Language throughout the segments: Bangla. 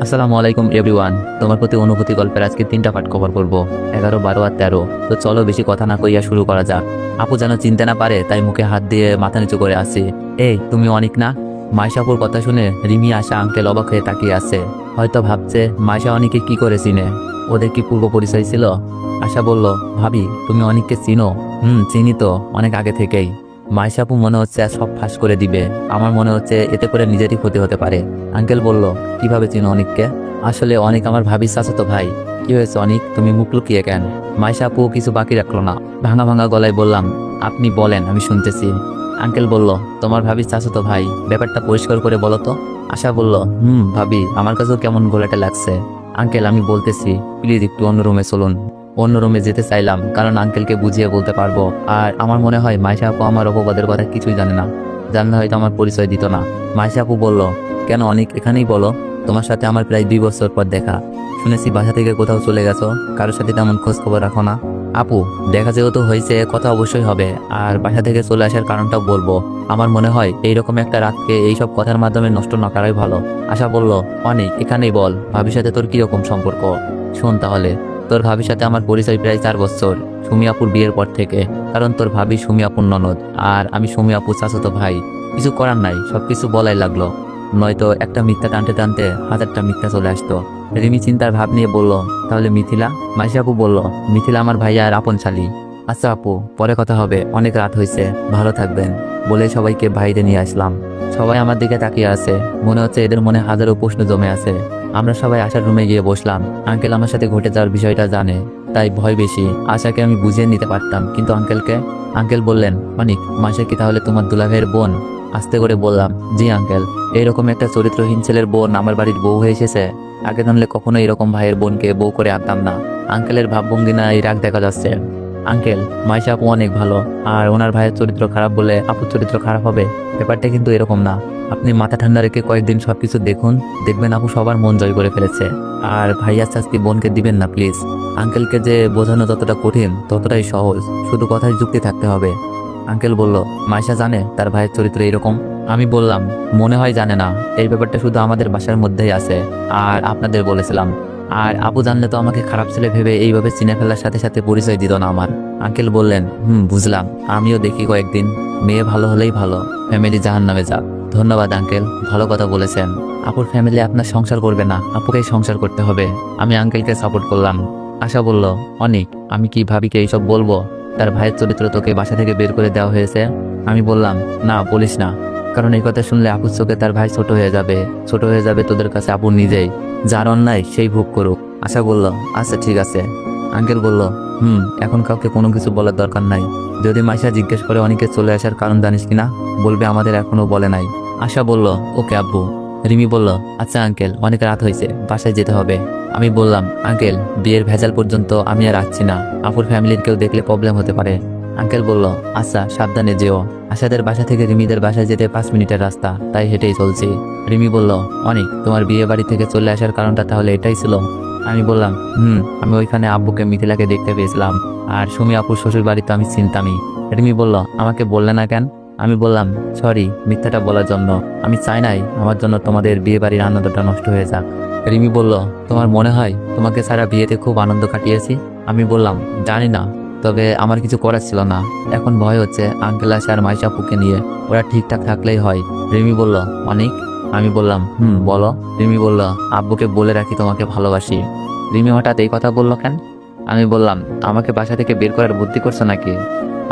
আসসালামু আলাইকুম এভরিওয়ান। তোমার প্রতি অনুভূতি গল্পের আজকে 3টা পার্ট কভার করব, 11, 12 আর 13। তো চলো বেশি কথা না কইয়া শুরু করা যাক। আপু যেন চিনতে না পারে তাই মুখে হাত দিয়ে মাথা নিচু করে আসি। এই তুমি অনিক না? মাইশাপুর কথা শুনে রিমি আশা আঙ্কেল অবাক হয়ে তাকিয়ে আছে। হয়তো ভাবছে মাইশা অনিককে কি করে চিনে, ওদের কি পূর্ব পরিচয় ছিল? আশা বলল, ভাবি তুমি অনিককে চিনো? চিনি তো, অনেক আগে থেকেই। মাইশাপু মনে হচ্ছে সব ফাঁস করে দিবে। আমার মনে হচ্ছে এতে করে নিজেরই ক্ষতি হতে পারে। আঙ্কেল বলল, কিভাবে চিনো অনিককে? আসলে অনিক আমার ভাবির চাচাতো ভাই। কি হয়েছে অনিক, তুমি মুখ লুকিয়ে কেন? মাইশাপু কিছু বাকি রাখলো না, ভাঙা ভাঙা গলায় বললাম, আপনি বলেন, আমি শুনতেছি। আঙ্কেল বলল, তোমার ভাবির চাচাতো ভাই, ব্যাপারটা পরিষ্কার করে বলো তো। আশা বলল, ভাবি আমার কাছেও কেমন গোলাটা লাগছে। আঙ্কেল আমি বলতেছি, প্লিজ একটু অন্য রুমে চলুন। অন্য রুমে যেতে চাইলাম কারণ আঙ্কেলকে বুঝিয়ে বলতে পারবো। আর আমার মনে হয় মাইশা আপু আমার অপবাদের কথা কিছুই জানে না, জানলে হয়তো আমার পরিচয় দিত না। মাইশা আপু বলল, কেন অনেক, এখানেই বলো। তোমার সাথে আমার প্রায় 2 বছর পর দেখা। শুনেছি বাসা থেকে কোথাও চলে গেছো, কারোর সাথে তেমন খোঁজ খবর রাখো না। আপু দেখা যেহেতু হয়েছে, কথা অবশ্যই হবে, আর বাসা থেকে চলে আসার কারণটাও বলবো। আমার মনে হয় এইরকম একটা রাতকে এইসব কথার মাধ্যমে নষ্ট না করাই ভালো। আশা বলল, অনেক এখানেই বল, ভাবির সাথে তোর কিরকম সম্পর্ক? শোন তাহলে, তোর ভাবির সাথে আমার পরিচয় প্রায় 4 বছর, সুমি আপুর বিয়ের পর থেকে। কারণ তোর ভাবি সুমি আপুর ননদ, আর আমি সুমি আপুর চাচাতো ভাই। কিছু করার নাই, সবকিছু বলাই লাগলো, নয়তো একটা মিথ্যা টানতে টানতে 1000টা মিথ্যা চলে আসতো। রিমি চিন্তার ভাব নিয়ে বলল, তাহলে মিথিলা? মাইশা আপু বলল, মিথিলা আমার ভাইয়া আর আপন শালী। আচ্ছা আপু, পরে কথা হবে, অনেক রাত হয়েছে, ভালো থাকবেন। বলে সবাইকে বাইরে নিয়ে আসলাম। সবাই আমার দিকে তাকিয়ে আছে, মনে হচ্ছে এদের মনে হাজারো প্রশ্ন জমে আছে। আমরা সবাই আশার রুমে গিয়ে বসলাম। আঙ্কেল আমার সাথে ঘটে যাওয়ার বিষয়টা জানে, তাই ভয় বেশি। আশাকে আমি বুঝিয়ে নিতে পারতাম, কিন্তু আঙ্কেল বললেন, অনিক মাসে কি তাহলে তোমার দুলাভাইয়ের বোন? আস্তে করে বললাম, জি আঙ্কেল। এইরকম একটা চরিত্রহীন ছেলের বোন আমার বাড়ির বউ হয়ে এসেছে। আগে জানলে কখনো এরকম ভাইয়ের বোনকে বউ করে আনতাম না। আঙ্কেলের ভাবভঙ্গি না এই রাগ দেখা যাচ্ছে। আঙ্কেল, মাইশা আপু অনেক ভালো, আর ওনার ভাইয়ের চরিত্র খারাপ বলে আপুর চরিত্র খারাপ হবে, ব্যাপারটা কিন্তু এরকম না। আপনি মাথা ঠান্ডা রেখে কয়েকদিন সবকিছু দেখুন, দেখবেন আপু সবার মন জয় করে ফেলেছে। আর ভাইয়ার শাস্তি বোনকে দিবেন না প্লিজ। আঙ্কেলকে যে বোঝানো যতটা কঠিন ততটাই সহজ, শুধু কথায় যুক্তি থাকতে হবে। আঙ্কেল বলল, মাইশা জানে তার ভাইয়ের চরিত্র এরকম? আমি বললাম, মনে হয় জানে না, এই ব্যাপারটা শুধু আমাদের বাসার মধ্যেই আছে, আর আপনাদের বলেছিলাম। আর আপু জানলে তো আমাকে খারাপ ছেলে ভেবে এইভাবে চিনে ফেলার সাথে সাথে পরিচয় দিত না আমার। আঙ্কেল বললেন, বুঝলাম, আমিও দেখি কয়েকদিন, মেয়ে ভালো হলেই ভালো, ফ্যামিলি জাহান্নামে যাক। ধন্যবাদ আঙ্কেল, ভালো কথা বলেছেন। আপুর ফ্যামিলি আপনার সংসার করবে না, আপুকেই সংসার করতে হবে। আমি আঙ্কেলকে সাপোর্ট করলাম। আশা বলল, অনিক আমি কি ভাবিকে এইসব বলবো? তার ভাইয়ের চরিত্র তোকে বাসা থেকে বের করে দেওয়া হয়েছে? আমি বললাম, না বলিস না, কারণ এই কথা শুনলে আপুর চোখে তার ভাই ছোট হয়ে যাবে, ছোট হয়ে যাবে তোদের কাছে আপু নিজেই। যার অন্যায় সেই ভোগ করুক। আশা বলল, আচ্ছা ঠিক আছে। আঙ্কেল বলল, এখন কাউকে কোনো কিছু বলার দরকার নাই। যদি মাইশা জিজ্ঞেস করে অনেকে চলে আসার কারণ জানিস কিনা, বলবে আমাদের এখনো বলে নাই। আশা বলল, ওকে আব্বু। রিমি বলল, আচ্ছা আঙ্কেল, অনেক রাত হয়েছে, বাসায় যেতে হবে। আমি বললাম, আঙ্কেল বিয়ের ভেজাল পর্যন্ত আমি আর আসছি না, আপুর ফ্যামিলির কেউ দেখলে প্রবলেম হতে পারে। আঙ্কেল বলল, আচ্ছা সাবধানে যেও। আশাদের বাসা থেকে রিমিদের বাসায় যেতে 5 মিনিটের রাস্তা, তাই হেঁটেই চলছি। রিমি বলল, অনিক তোমার বিয়ে বাড়ি থেকে চলে আসার কারণটা তাহলে এটাই ছিল? আমি বললাম, আমি ওইখানে আব্বুকে মিথিলাকে দেখতে পেয়েছিলাম, আর সুমি আপুর শ্বশুর বাড়ি তো আমি চিনতামই। রিমি বলল, আমাকে বললে না কেন? আমি বললাম, সরি মিথ্যাটা বলার জন্য, আমি চাই নাই আমার জন্য তোমাদের বিয়ে বাড়ির আনন্দটা নষ্ট হয়ে যাক। রিমি বলল, তোমার মনে হয় তোমাকে ছাড়া বিয়েতে খুব আনন্দ কাটিয়েছি? আমি বললাম, জানি না, তবে আমার কিছু করার ছিল না। এখন ভয় হচ্ছে আঙ্কেল আসে আর মাইশা আপুকে নিয়ে, ওরা ঠিকঠাক থাকলেই হয়। রিমি বলল, অনিক? আমি বললাম, বলো। রিমি বলল, আব্বুকে বলে রাখি তোমাকে ভালোবাসি। রিমি হঠাৎ এই কথা বললো কেন? আমি বললাম, আমাকে বাসা থেকে বের করার বুদ্ধি করছো নাকি?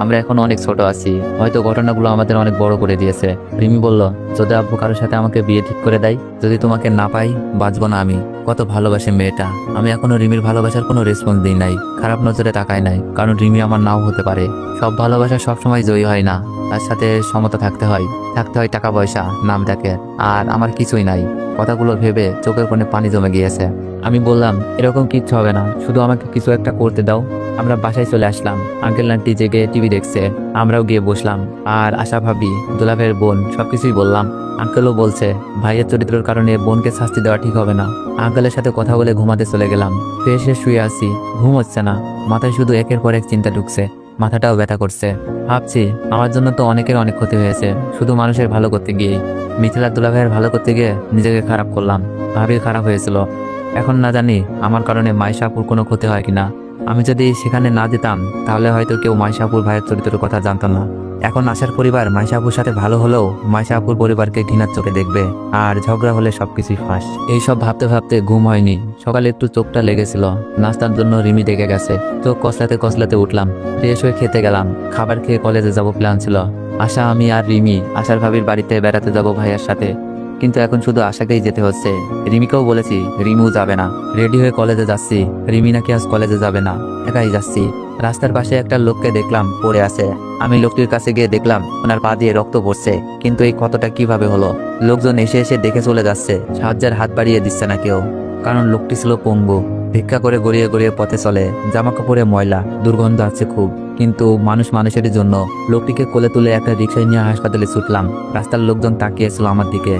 আমরা এখন অনেক ছোট আছি, হয়তো ঘটনাগুলো আমাদের অনেক বড় করে দিয়েছে। রিমি বলল, যদি আব্বু কারোর সাথে আমাকে বিয়ে ঠিক করে দেয়, যদি তোমাকে না পাই, বাঁচবো না আমি। কত ভালোবাসে মেয়েটা। আমি এখনো রিমির ভালোবাসার কোনো রেসপন্স দিই নাই, খারাপ নজরে তাকাই নাই, কারণ রিমি আমার নাও হতে পারে। সব ভালোবাসা সবসময় জয়ী হয় না, তার সাথে সমতা থাকতে হয় টাকা পয়সা, নামটাকে। আর আমার কিছুই নাই। কথাগুলো ভেবে চোখের কোণে পানি জমে গিয়েছে। আমি বললাম, এরকম কিচ্ছু হবে না, শুধু আমাকে কিছু একটা করতে দাও। আমরা বাসায় চলে আসলাম। আঙ্কেল আন্টি জেগে টিভি দেখছে, আমরাও গিয়ে বসলাম। আর আশা ভাবি, দুলাভাইয়ের বোন, সবকিছুই বললাম। আঙ্কেলও বলছে ভাইয়ের চরিত্রের কারণে বোনকে শাস্তি দেওয়া ঠিক হবে না। আঙ্কেলের সাথে কথা বলে ঘুমাতে চলে গেলাম। ফ্রেশ শুয়ে আছি, ঘুম হচ্ছে না, মাথায় শুধু একের পর এক চিন্তা ঢুকছে, মাথাটাও ব্যথা করছে। ভাবছি আমার জন্য তো অনেকের অনেক ক্ষতি হয়েছে, শুধু মানুষের ভালো করতে গিয়ে। মিথিলার দুলাভাইয়ের ভালো করতে গিয়ে নিজেকে খারাপ করলাম। ভাবির খারাপ হয়েছিল। এখন না জানি আমার কারণে মাইশা আপুর কোনো ক্ষতি হয় কিনা। আমি যদি সেখানে না যেতাম তাহলে হয়তো কেউ মাইশা আপুর ভাইয়ের চরিত্রের কথা জানতো না। এখন আশার পরিবার মাইশা আপুর সাথে ভালো হলেও মাইশা আপুর পরিবারকে ঘৃণার চোখে দেখবে, আর ঝগড়া হলে সবকিছুই ফাঁস। এইসব ভাবতে ভাবতে ঘুম হয়নি। সকালে একটু চোখটা লেগেছিল, নাস্তার জন্য রিমি ডেকে গেছে। চোখ কসলাতে কসলাতে উঠলাম, ফ্রেশ হয়ে খেতে গেলাম। খাবার খেয়ে কলেজে যাব প্ল্যান ছিল। আশা, আমি আর রিমি আশার ভাবির বাড়িতে বেড়াতে যাব ভাইয়ার সাথে, কিন্তু এখন শুধু আশাকেই যেতে হচ্ছে। রিমিকেও বলেছি, রিমিও যাবে না। রেডি হয়ে কলেজে যাচ্ছি, রিমি নাকি আজ কলেজে যাবে না, একাই যাচ্ছি। রাস্তার পাশে একটা লোককে দেখলাম পড়ে আছে। আমি লোকটির কাছে গিয়ে দেখলাম ওনার পা দিয়ে রক্ত পড়ছে, কিন্তু এই ক্ষতটা কিভাবে হলো? লোকজন এসে এসে দেখে চলে যাচ্ছে, সাহায্যের হাত বাড়িয়ে দিচ্ছে না কেউ, কারণ লোকটি ছিল পঙ্গু। ভিক্ষা করে গড়িয়ে গড়িয়ে পথে চলে, জামা কাপড়ে ময়লা, দুর্গন্ধ আছে খুব। কিন্তু মানুষ মানুষের জন্য লোকটিকে কোলে তুলে একটা রিক্সায় নিয়ে হাসপাতালে ছুটলাম। রাস্তার লোকজন তাকিয়েছিল আমার দিকে।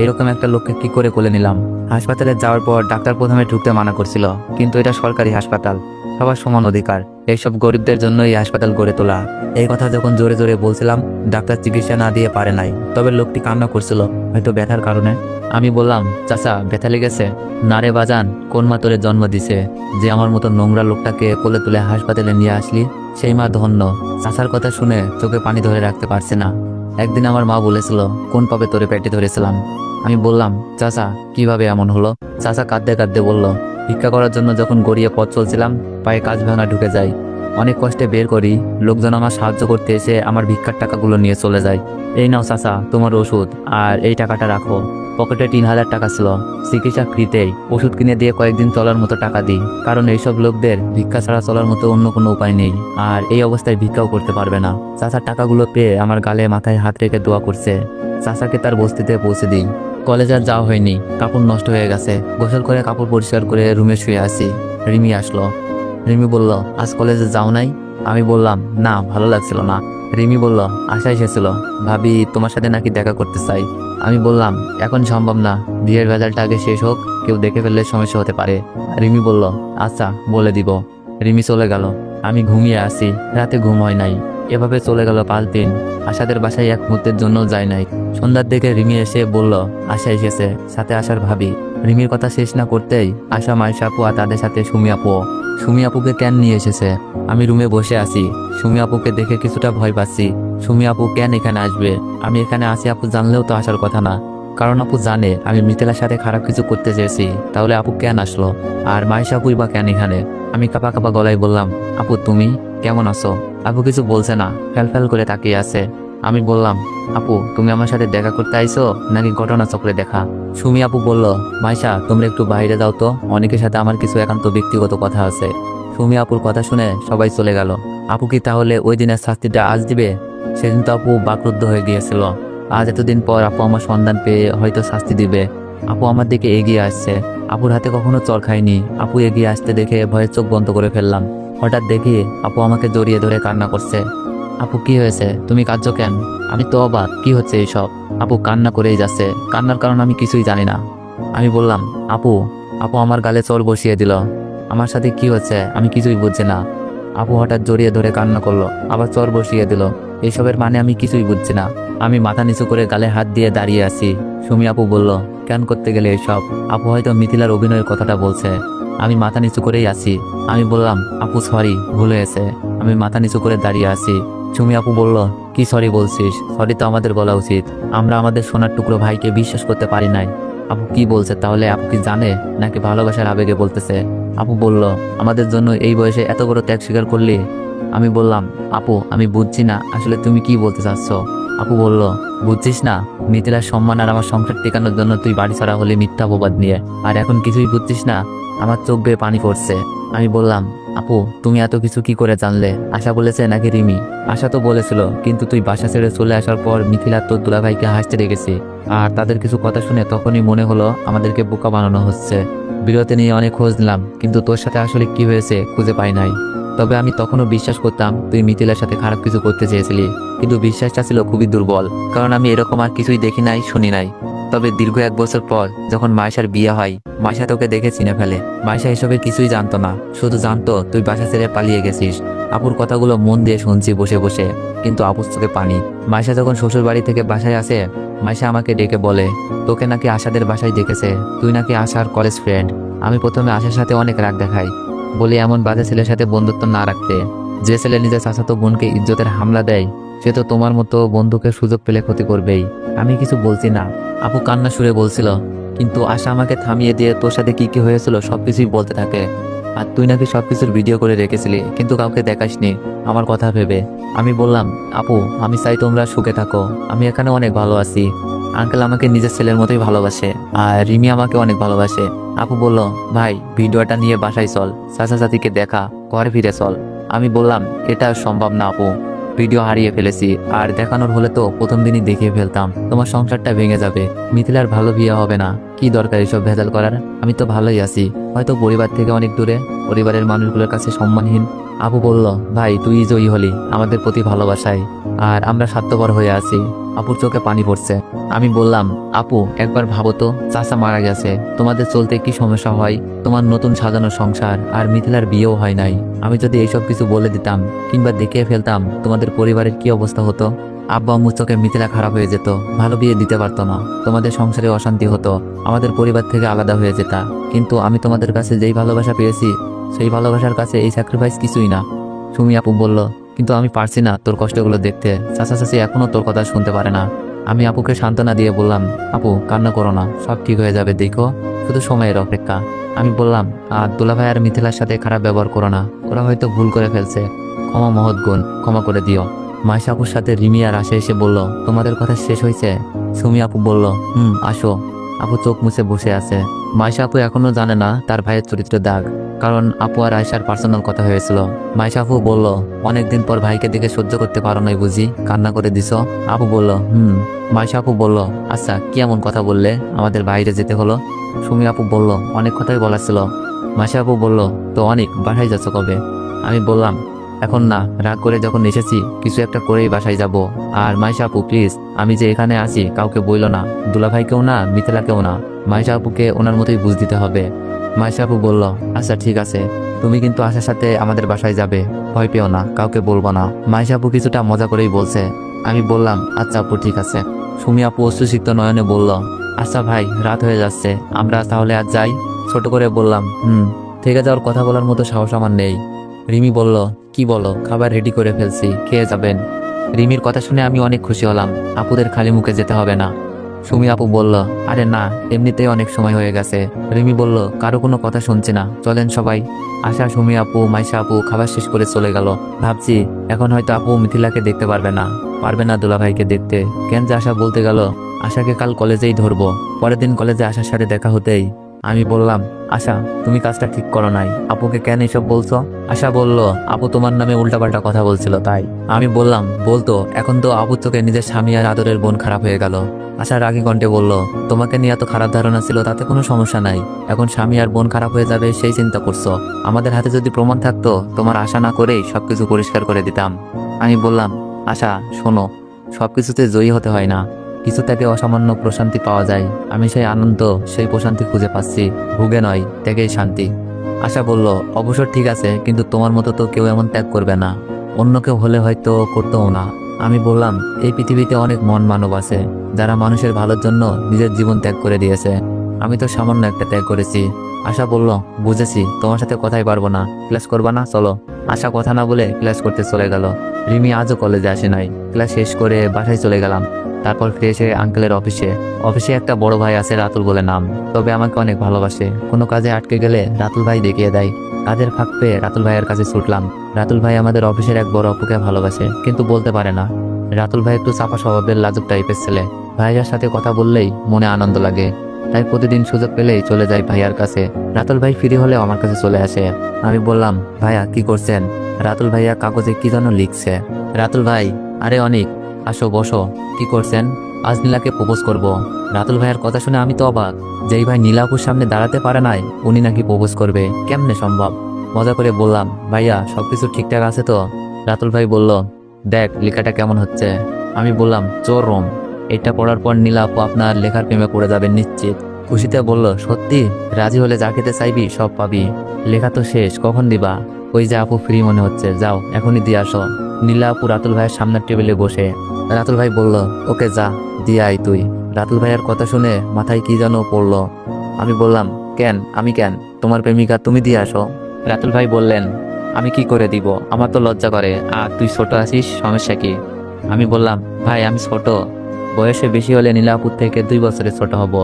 এরকম একটা লোককে কি করে কোলে নিলাম? হাসপাতালে যাওয়ার পর ডাক্তার প্রথমে ঢুকতে মানা করছিল, কিন্তু এটা সরকারি হাসপাতাল, সবার সমান অধিকার। এইসব গরিবদের জন্য এই হাসপাতাল গড়ে তোলা। এই কথা যখন জোরে জোরে বলছিলাম, ডাক্তার চিকিৎসা না দিয়ে পারে নাই। তবে লোকটি কান্না করছিল, হয়তো ব্যথার কারণে। আমি বললাম, চাচা ব্যথা লেগেছে? না রে বাজান, কোন মা তোরে জন্ম দিছে যে আমার মতো নোংরা লোকটাকে কোলে তুলে হাসপাতালে নিয়ে আসলি? সেই মা ধন্য। চাচার কথা শুনে চোখে পানি ধরে রাখতে পারছে না। একদিন আমার মা বলেছিল, কোন পাবে তোরে পেটে ধরেছিলাম। আমি বললাম, চাচা কিভাবে এমন হলো? চাচা কাঁদতে কাঁদতে বলল, ভিক্ষা করার জন্য যখন গড়িয়ে পথ চলছিলাম, পায়ে কাজ ভাঙা ঢুকে যায়। অনেক কষ্টে বের করি, লোকজন আমার সাহায্য করতে এসে আমার ভিক্ষার টাকাগুলো নিয়ে চলে যায়। এই নাও চাচা তোমার ওষুধ, আর এই টাকাটা রাখো। পকেটে 3,000 টাকা ছিল, চিকিৎসা ফ্রিতেই। ওষুধ কিনে দিয়ে কয়েকদিন চলার মতো টাকা দিই, কারণ এইসব লোকদের ভিক্ষা ছাড়া চলার মতো অন্য কোনো উপায় নেই, আর এই অবস্থায় ভিক্ষাও করতে পারবে না। চাচার টাকাগুলো পেয়ে আমার গালে মাথায় হাত রেখে দোয়া করছে। চাচাকে তার বস্তিতে পৌঁছে দিই। কলেজ আর যাওয়া হয়নি, কাপড় নষ্ট হয়ে গেছে। গোসল করে কাপড় পরিষ্কার করে রুমে শুয়ে আছি। রিমি আসলো। রিমি বলল, আজ কলেজে যাও নাই? আমি বললাম, না, ভালো লাগছিল না। রিমি বলল, আশা এসেছিল, ভাবি তোমার সাথে নাকি দেখা করতে চাই। আমি বললাম, এখন সম্ভব না, বিয়ের ভেজালটা আগে শেষ হোক, কেউ দেখে ফেললে সমস্যা হতে পারে। রিমি বলল, আচ্ছা বলে দিব। রিমি চলে গেল। আমি ঘুমিয়ে আছি, রাতে ঘুম হয় নাই। এভাবে চলে গেল 5 দিন। আশাদের বাসায় এক মুহূর্তের জন্য যায় নাই। সন্ধ্যার দিকে রিমি এসে বলল, আশা এসেছে, সাথে আশার ভাবি। রিমির কথা শেষ না করতেই আশা, মাইশা আপু আর তাদের সাথে সুমি আপু। সুমি আপুকে কেন নিয়ে এসেছে? আমি রুমে বসে আছি, সুমি আপুকে দেখে কিছুটা ভয় পাচ্ছি। সুমি আপু কেন এখানে আসবে? আমি এখানে আছি আপু জানলেও তো আসার কথা না, কারণ আপু জানে আমি মিথিলার সাথে খারাপ কিছু করতে চেয়েছি। তাহলে আপু কেন আসলো? আর মাইশা আপুই বা কেন এখানে? আমি কাঁপা কাঁপা গলায় বললাম, আপু তুমি কেমন আছো? আপু কিছু বলছে না, ফ্যাল ফ্যাল করে তাকিয়ে আছে। আমি বললাম, আপু তুমি আমার সাথে দেখা করতে আইছো নাকি ঘটনা চক্রে দেখা? সুমি আপু বলল, মাইশা তোমরা একটু বাইরে যাও তো, অনেকের সাথে আমার কিছু একান্ত ব্যক্তিগত কথা আছে। সুমি আপুর কথা শুনে সবাই চলে গেল। আপু কি তাহলে ওই দিনের শাস্তিটা আজ দিবে? সেদিন তো আপু বাকরুদ্ধ হয়ে গিয়েছিল। আজ এতদিন পর আপু আমার সন্ধান পেয়ে হয়তো শাস্তি দিবে। আপু আমার দিকে এগিয়ে আসছে। আপুর হাতে কখনো চর খাইনি। আপু এগিয়ে আসতে দেখে ভয়ে চোখ বন্ধ করে ফেললাম। হঠাৎ দেখি আপু আমাকে জড়িয়ে ধরে কান্না করছে। আপু কি হয়েছে? তুমি কাঁদছো কেন? আমি তো অবাক, কি হচ্ছে এইসব? আপু কান্না করেই যাচ্ছে, কান্নার কারণ আমি কিছুই জানি না। আমি বললাম, আপু আপু আমার গালে চর বসিয়ে দিল। আমার সাথে কি হচ্ছে আমি কিছুই বুঝছি না। আপু হঠাৎ জড়িয়ে ধরে কান্না করলো, আবার চর বসিয়ে দিল। এইসবের মানে আমি কিছুই বুঝছি না। আমি মাথা নিচু করে গালে হাত দিয়ে দাঁড়িয়ে আছি। সুমি আপু বলল, কেন করতে গেলে এইসব? আপু হয়তো মিথিলার অভিনয়ের কথাটা বলছে। আমি মাথা নিচু করেই আছি। আমি বললাম, আপু সরি, ভুল হয়েছে। আমি মাথা নিচু করে দাঁড়িয়ে আছি। সুমি আপু বলল, কি সরি বলছিস? সরি তো আমাদের বলা উচিত। আমরা আমাদের সোনার টুকরো ভাইকে বিশ্বাস করতে পারি নাই। আপু কি বলছে তাহলে? আপু কি জানে নাকি ভালোবাসার আবেগে বলতেছে? আপু বলল, আমাদের জন্য এই বয়সে এত বড় ত্যাগ স্বীকার করলি? আমি বললাম, আপু আমি বুঝছি না আসলে তুমি কি বলতে চাচ্ছ। আপু বলল, বুঝছিস না? মিথিলার সম্মান আর আমার সংসার টেকানোর জন্য তুই বাড়ি ছাড়া হলে মিথ্যা অপবাদ নিয়ে, আর এখন কিছুই বুঝছিস না? আমার চোখ বেয়ে পানি পড়ছে। আমি বললাম, আপু তুমি এত কিছু কি করে জানলে? আশা বলেছে নাকি রিমি? আশা তো বলেছিল, কিন্তু তুই বাসা ছেড়ে চলে আসার পর মিথিলা তোর দুলাভাইকে হাসতে দেখেছি, আর তাদের কিছু কথা শুনে তখনই মনে হলো আমাদেরকে বোকা বানানো হচ্ছে। বিরতি নিয়ে অনেক খোঁজ নিলাম, কিন্তু তোর সাথে আসলে কি হয়েছে খুঁজে পাই নাই। তবে আমি তখনও বিশ্বাস করতাম তুই মিথিলার সাথে খারাপ কিছু করতে চেয়েছিলি, কিন্তু বিশ্বাসটা ছিল খুবই দুর্বল, কারণ আমি এরকম আর কিছুই দেখি নাই, শুনি নাই। তবে দীর্ঘ 1 বছর পর যখন মাইশার বিয়ে হয়, মাইশা তোকে দেখে চিনে ফেলে। মাইশা এসবের কিছুই জানতো না, শুধু জানতো তুই বাসা ছেড়ে পালিয়ে গেছিস। আপুর কথাগুলো মন দিয়ে শুনছি বসে বসে, কিন্তু আপুর চোখে পানি। মাইশা যখন শ্বশুর বাড়ি থেকে বাসায় আসে, মাইশা আমাকে ডেকে বলে, তোকে নাকি আশাদের বাসায় ডেকেছে, তুই নাকি আশার কলেজ ফ্রেন্ড। আমি প্রথমে আশার সাথে অনেক রাগ দেখাই, বলি এমন বাজে ছেলের সাথে বন্ধুত্ব না রাখতে। যে ছেলে নিজের চাচাতো বোনকে ইজ্জতের হামলা দেয়, সে তো তোমার মতো বন্ধুকে সুযোগ পেলে ক্ষতি করবেই। আমি কিছু বলছি না। আপু কান্না সুরে বলছিল, কিন্তু আশা আমাকে থামিয়ে দিয়ে তোর সাথে কি কি হয়েছিল সবকিছুই বলতে থাকে। আর তুই নাকি সবকিছুর ভিডিও করে রেখেছিলি, কিন্তু কাউকে দেখাসনি আমার কথা ভেবে। আমি বললাম, আপু আমি চাই তোমরা সুখে থাকো, আমি এখানে অনেক ভালো আছি। আঙ্কেল আমাকে নিজের ছেলের মতোই ভালোবাসে, আর রিমি আমাকে অনেক ভালোবাসে। আপু বলল, ভাই ভিডিওটা নিয়ে বাসায় চল, চাচা চাচিকে দেখা, ঘরে ফিরে চল। আমি বললাম, এটা সম্ভব না আপু, ভিডিও হারিয়ে ফেলেছি, আর দেখানোর হলে তো প্রথম দিনই দেখিয়ে ফেলতাম, তোমার সংসারটা ভেঙে যাবে, মিথিলার ভালো বিয়ে হবে না, কি দরকার এসব ভেজাল করার, আমি তো ভালোই আছি, হয়তো পরিবার থেকে অনেক দূরে, পরিবারের মানুষগুলোর কাছে সম্মানহীন। আপু বলল, ভাই তুই জয়ী হলি আমাদের প্রতি ভালোবাসায়, আর আমরা স্বার্থপর হয়ে আছি। আপুর চোখে পানি পড়ছে। আমি বললাম, আপু একবার ভাবো তো, চাচা মারা গেছে, তোমাদের চলতে কি সমস্যা হয়, তোমার নতুন সাজানো সংসার, আর মিথিলার বিয়েও হয় নাই। আমি যদি এইসব কিছু বলে দিতাম কিংবা দেখিয়ে ফেলতাম, তোমাদের পরিবারের কি অবস্থা হতো? আব্বা আম্মুর চোখে মিথিলা খারাপ হয়ে যেত, ভালো বিয়ে দিতে পারতো না, তোমাদের সংসারে অশান্তি হতো, আমাদের পরিবার থেকে আলাদা হয়ে যেতা। কিন্তু আমি তোমাদের কাছে যেই ভালোবাসা পেয়েছি, সেই ভালোবাসার কাছে এই স্যাক্রিফাইস কিছুই না। সুমি আপু বলল, কিন্তু আমি পারছি না তোর কষ্টগুলো দেখতে, চাচা চাচি এখনো তোর কথা শুনতে পারে না। আমি আপুকে সান্ত্বনা দিয়ে বললাম, আপু কান্না করো না, সব ঠিক হয়ে যাবে, দেখো শুধু সময়ের অপেক্ষা। আমি বললাম, আর দুলাভাই আর মিথিলার সাথে খারাপ ব্যবহার করো না, ওরা হয়তো ভুল করে ফেলছে, ক্ষমা মহৎ গুণ, ক্ষমা করে দিও। মাইশা আপুর সাথে রিমি আর আশা এসে বলল, তোমাদের কথা শেষ হয়েছে? সুমি আপু বলল, আসো। আপু চোখ মুছে বসে আছে। মাইশা আপু এখনো জানে না তার ভাইয়ের চরিত্রের দাগ, কারণ আপু আর আয়সার পার্সোনাল কথা হয়েছিল। মাইশা আপু বলল, অনেকদিন পর ভাইকে দেখে সহ্য করতে পারো নাই বুঝি, কান্না করে দিছ? আপু বলল, মাইশা আপু বলল, আচ্ছা কি এমন কথা বললে আমাদের বাইরে যেতে হলো? সুমি আপু বলল, অনেক কথাই বলার ছিল। মাইশা আপু বলল, তো অনেক বাসায় যাচ্ছ কবে? আমি বললাম, এখন না, রাগ করে যখন এসেছি কিছু একটা করেই বাসায় যাব। আর মাইশা আপু প্লিজ, আমি যে এখানে আছি কাউকে বইলো না, দুলাভাইকেও না, মিথিলাকেও না, মাইশা আপুকে ওনার মতোই বুঝ দিতে হবে। মাইশা আপু বলল, আচ্ছা ঠিক আছে, তুমি কিন্তু আশার সাথে আমাদের বাসায় যাবে, ভয় পেও না, কাউকে বলবো না। মাইশা আপু কিছুটা মজা করেই বলছে। আমি বললাম, আচ্ছা আপু ঠিক আছে। সুমি আপু অশ্রুসিক্ত নয়নে বলল, আচ্ছা ভাই রাত হয়ে যাচ্ছে, আমরা তাহলে আজ যাই? ছোট করে বললাম, থেকে যাওয়ার কথা বলার মতো সাহস আমার নেই। রিমি বলল, কি বলো, খাবার রেডি করে ফেলছি, খেয়ে যাবেন। রিমির কথা শুনে আমি অনেক খুশি হলাম, আপুদের খালি মুখে যেতে হবে না। সুমি আপু বলল, আরে না, এমনিতেই অনেক সময় হয়ে গেছে। রিমি বলল, কারো কোনো কথা শুনছি না, চলেন সবাই। আশা, সুমি আপু, মাইশা আপু খাবার শেষ করে চলে গেল। ভাবছি এখন হয়তো আপু মিথিলাকে দেখতে পারবে না দুলাভাইকে দেখতে। কেন যে আশা বলতে গেল, আশাকে কাল কলেজেই ধরবো। পরের দিন কলেজে আশার সাথে দেখা হতেই আমি বললাম, আশা তুমি কাজটা ঠিক করো নাই, আপুকে কেন এসব বলছো? আশা বলল, আপু তোমার নামে উল্টাপাল্টা কথা বলছিল তাই। আমি বললাম, বলতো, এখন তো আপুর চোখে নিজের স্বামী আর আদরের বোন খারাপ হয়ে গেল। আশা রাগী কণ্ঠে বলল, তোমাকে নিয়ে এত খারাপ ধারণা ছিল তাতে কোনো সমস্যা নাই, এখন স্বামী আর বোন খারাপ হয়ে যাবে সেই চিন্তা করছো। আমাদের হাতে যদি প্রমাণ থাকতো, তোমার আশা না করেই সবকিছু পরিষ্কার করে দিতাম। আমি বললাম, আশা শোনো, সবকিছুতে জয়ী হতে হয় না, কিছু থেকে অসামান্য প্রশান্তি পাওয়া যায়। আমি সেই আনন্দ, সেই প্রশান্তি খুঁজে পাচ্ছি, ভুগে নয়, ত্যাগেই শান্তি। আশা বলল, অবশ্য ঠিক আছে, কিন্তু তোমার মতো তো কেউ এমন ত্যাগ করবে না, অন্য কেউ হলে হয়তো করতেও না। আমি বললাম, এই পৃথিবীতে অনেক মন মানব আছে যারা মানুষের ভালোর জন্য নিজের জীবন ত্যাগ করে দিয়েছে, আমি তো সামান্য একটা ত্যাগ করেছি। আশা বলল, বুঝেছি, তোমার সাথে কথাই পারবো না, ক্লাস করবা না, চলো। আশা কথা না বলে ক্লাস করতে চলে গেল। রিমি আজও কলেজে আসে নাই। ক্লাস শেষ করে বাসায় চলে গেলাম। তারপর ফ্রেশ হয়ে আঙ্কেলের অফিসে একটা বড় ভাই আছে, রাতুল বলে নাম, তবে আমাকে অনেক ভালোবাসে। কোনো কাজে আটকে গেলে রাতুল ভাই দেখিয়ে দেয়। কাজের ফাঁক পেয়ে রাতুল ভাইয়ের কাছে ছুটলাম। রাতুল ভাই আমাদের অফিসের এক বড় অপুকে ভালোবাসে, কিন্তু বলতে পারে না। রাতুল ভাই একটু চাপা স্বভাবের, লাজুক টাইপের ছেলে। ভাইয়ার সাথে কথা বললেই মনে আনন্দ লাগে, তাই প্রতিদিন সুযোগ পেলেই চলে যায় ভাইয়ার কাছে। রাতুল ভাই ফ্রি হলেও আমার কাছে চলে আসে। আমি বললাম, ভাইয়া কি করছেন? রাতুল ভাইয়া কাগজে কি যেন লিখছে। রাতুল ভাই, আরে অনেক, আসো বসো। কি করছেন? আজ নীলাকে প্রপোজ করব। রাতুল ভাইয়ের কথা শুনে আমি তো অবাক, যেই ভাই নীলাপুর সামনে দাঁড়াতে পারে নাই, উনি নাকি প্রপোজ করবে, কেমনে সম্ভব? মজা করে বললাম, ভাইয়া সবকিছু ঠিকঠাক আছে তো? রাতুল ভাই বলল, দেখ লেখাটা কেমন হচ্ছে। আমি বললাম, চরম, এটা পড়ার পর নীলাপু আপনার লেখার প্রেমে পড়ে যাবেন নিশ্চিত। খুশিতে বলল, সত্যি? রাজি হলে যা খেতে চাইবি সব পাবি। লেখা তো শেষ, কখন দিবা? ওই যে আপু ফ্রি মনে হচ্ছে, যাও এখনই দিয়ে আসো। নীলা আপু রাতুল ভাইয়ের সামনের টেবিলে বসে। রাতুল ভাই বলল, ওকে যা দিয়ে আয় তুই। রাতুল ভাইয়ের কথা শুনে মাথায় কি যেন পড়লো। আমি বললাম, কেন? আমি কেন? তোমার প্রেমিকা, তুমি দিয়ে আসো। রাতুল ভাই বললেন, আমি কি করে দিব? আমার তো লজ্জা করে। আর তুই ছোট আছিস, সমস্যা কি? আমি বললাম, ভাই আমি ছোট, বয়সে বেশি হলে নীলা আপুর থেকে 2 বছরের ছোট হব।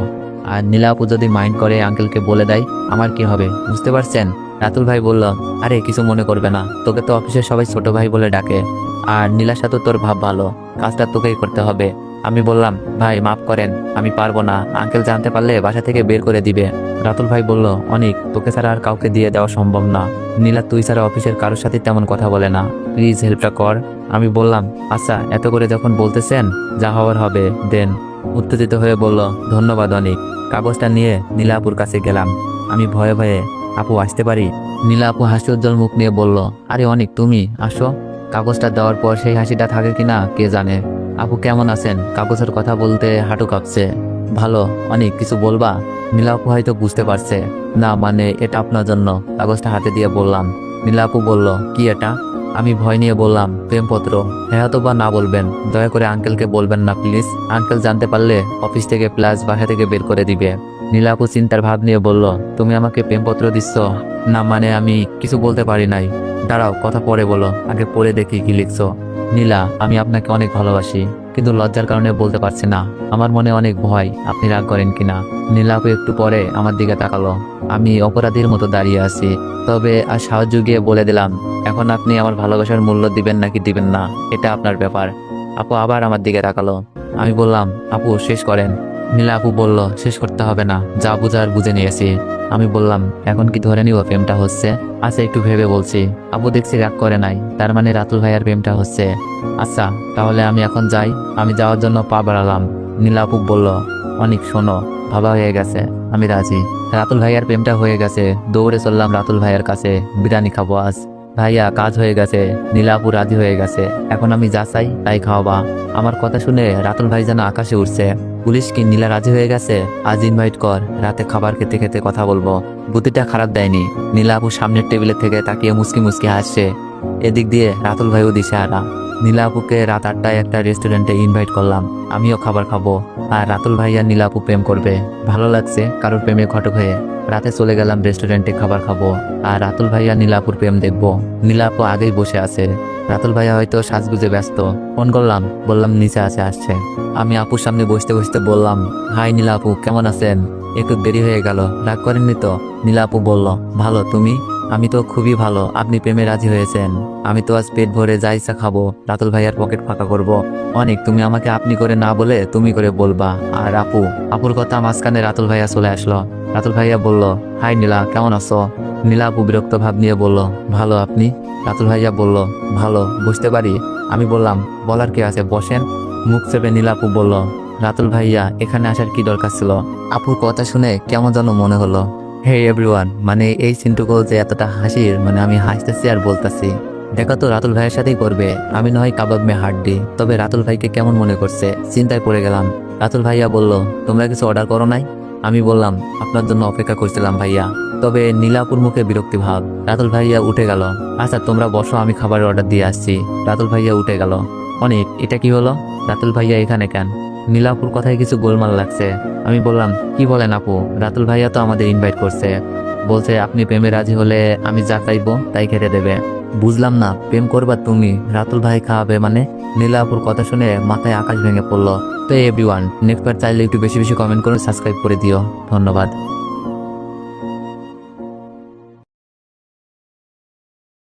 আর নীলা আপু যদি মাইন্ড করে আঙ্কেলকে বলে দেয়, আমার কি হবে বুঝতে পারছেন? রাতুল ভাই বলল, আরে কিছু মনে করবে না, তোকে তো অফিসে সবাই ছোট ভাই বলে ডাকে। আর নীলার সাথে তোর ভাব ভালো, কাজটা তোকেই করতে হবে। আমি বললাম, ভাই মাফ করেন, আমি পারবো না, আঙ্কেল জানতে পারলে বাসা থেকে বের করে দিবে। রাতুল ভাই বলল, অনেক, তোকে ছাড়া আর কাউকে দিয়ে দেওয়া সম্ভব না। নীলা তুই ছাড়া অফিসের কারোর সাথে তেমন কথা বলে না, প্লিজ হেল্পটা কর। আমি বললাম, আচ্ছা এত করে যখন বলতেছেন, যা হওয়ার হবে দেন। উত্তেজিত হয়ে বলল, ধন্যবাদ অনেক। কাগজটা নিয়ে নীলা আপুর কাছে গেলাম। আমি ভয়ে ভয়ে, আপু আসতে পারি? নীলা আপু হাসি উজ্জ্বল মুখ নিয়ে বলল, আরে অনেক, তুমি আসো। কাগজটা দেওয়ার পর সেই হাসিটা থাকে কিনা কে জানে। আপু কেমন আছেন? কাগজের কথা বলতে হাঁটু কাঁপছে। ভালো। অনেক, কিছু বলবা? নীলা আপু হয়তো বুঝতে পারছে না, মানে এটা আপনার জন্য। কাগজটা হাতে দিয়ে বললাম। নীলা আপু বলল, কি এটা? আমি ভয় নিয়ে বললাম, প্রেমপত্র। হ্যাঁ অথবা না বলবেন, দয়া করে আঙ্কেলকে বলবেন না প্লিজ। আঙ্কেল জানতে পারলে অফিস থেকে প্লাস বাসা থেকে বের করে দিবে। নীলা আপু চিন্তার ভাব নিয়ে বলল, তুমি আমাকে প্রেমপত্র দিচ্ছ? না মানে আমি কিছু বলতে পারি নাই। দাঁড়াও, কথা পরে বলো, আগে পড়ে দেখি কি লিখছো। নীলা, আমি আপনাকে অনেক ভালোবাসি, কিন্তু লজ্জার কারণে বলতে পারছি না। আমার মনে অনেক ভয় আপনি রাগ করেন কিনা। নীলা আপু একটু পরে আমার দিকে তাকালো। আমি অপরাধীর মতো দাঁড়িয়ে আছি। তবে আর সাহায্য গিয়ে বলে দিলাম, এখন আপনি আমার ভালোবাসার মূল্য দিবেন নাকি দিবেন না, এটা আপনার ব্যাপার। আপু আবার আমার দিকে তাকালো। আমি বললাম, আপু শেষ করেন। নীলা আপু বলল, শেষ করতে হবে না, যা বুঝার বুঝে নিয়েছি। আমি বললাম, এখন কি ধরে নিব প্রেমটা হচ্ছে? আচ্ছা একটু ভেবে বলছি। আপু দেখছি রাগ করে নাই, তার মানে রাতুল ভাইয়ার প্রেমটা হচ্ছে। আচ্ছা তাহলে আমি এখন যাই। আমি যাওয়ার জন্য পা বাড়ালাম। নীলা আপু বলল, অনেক শোনো, ভাবা হয়ে গেছে, আমি রাজি। রাতুল ভাইয়ার প্রেমটা হয়ে গেছে। দৌড়ে চললাম রাতুল ভাইয়ার কাছে, বিরিয়ানি খাবো আজ। ভাইয়া কাজ হয়ে গেছে, নীলা আপু রাজি হয়ে গেছে, এখন আমি যা চাই তাই খাওয়াবা। আমার কথা শুনে রাতুল ভাই যেন আকাশে উঠছে। পুলিশ কি নীলা রাজি হয়ে গেছে? আজ ইনভাইট কর, রাতে খাবার খেতে খেতে কথা বলবো। বুদ্ধিটা খারাপ দেয়নি। নীলা আপু সামনের টেবিলের থেকে তাকিয়ে মুসকি মুসকি হাসছে। এদিক দিয়ে রাতুল ভাইও দিশেহারা। নীলা আপুকে রাত 8টায় একটা রেস্টুরেন্টে ইনভাইট করলাম, আমিও খাবার খাবো। আর রাতুল ভাই আর নীলা আপু প্রেম করবে, ভালো লাগছে কারোর প্রেমে ঘটক হয়ে। রাতে চলে গেলাম রেস্টুরেন্টে খাবার খাবো, আর রাতুল ভাইয়া নীলা আপুর প্রেম দেখবো। নীলা আপু আগেই বসে আছে, রাতুল ভাইয়া হয়তো সাজগুজে ব্যস্ত। ফোন করলাম, বললাম নিচে আছে, আসছে। আমি আপুর সামনে বসতে বসতে বললাম, হাই নীলা আপু, কেমন আছেন? একটু দেরি হয়ে গেল, রাগ করেননি তো? নীলা আপু বলল, ভালো, তুমি? আমি তো খুবই ভালো, আপনি প্রেমে রাজি হয়েছেন। আমি তো আজ পেট ভরে যা ইচ্ছা খাবো, রাতুল ভাইয়ার পকেট ফাঁকা করব। অনেক, তুমি আমাকে আপনি করে না বলে তুমি করে বলবা। আর আপুর কথা মাঝখানে রাতুল ভাইয়া চলে আসলো। রাতুল ভাইয়া বলল, হাই নীলা, কেমন আছো? নীলা আপু বিরক্ত ভাব নিয়ে বলল, ভালো, আপনি? রাতুল ভাইয়া বলল, ভালো, বুঝতে পারি। আমি বললাম, বলার কি আছে, বসেন। মুখ চেপে নীলা আপু বলল, রাতুল ভাইয়া এখানে আসার কি দরকার ছিল? আপুর কথা শুনে কেমন যেন মনে হলো। হে এভরিওয়ান, মানে এই সিনটুকু যে এতটা হাসির, মানে আমি হাসতেছি আর বলতেছি। দেখা তো রাতুল ভাইয়ের সাথেই করবে, আমি নয় কাবাব মে হাড্ডি। তবে রাতুল ভাইকে কেমন মনে করছে, চিন্তায় পড়ে গেলাম। রাতুল ভাইয়া বলল, তোমরা কিছু অর্ডার করো নাই? আমি বললাম, আপনার জন্য অপেক্ষা করছিলাম ভাইয়া। তবে নীলাপুর মুখে বিরক্তি ভাব। রাতুল ভাইয়া উঠে গেল। আচ্ছা তোমরা বসো, আমি খাবারের অর্ডার দিয়ে আসছি। রাতুল ভাইয়া উঠে গেল। অনেক, এটা কি হলো? রাতুল ভাইয়া এখানে কেন? নীলাপুর কথায় কিছু গোলমাল লাগছে। আমি বললাম, কি বলেন আপু, রাতুল ভাইয়া তো আমাদের ইনভাইট করছে, বলছে আপনি প্রেমে রাজি হলে আমি যা চাইবো তাই খেতে দেবে। বুঝলাম না, প্রেম করবা তুমি, রাতুল ভাই খাওয়াবে মানে? নীলাপুর কথা শুনে মাথায় আকাশ ভেঙে পড়লো। তো এভরিওয়ান, নেক্সট বার চাইলে একটু বেশি বেশি কমেন্ট করে সাবস্ক্রাইব করে দিও। ধন্যবাদ।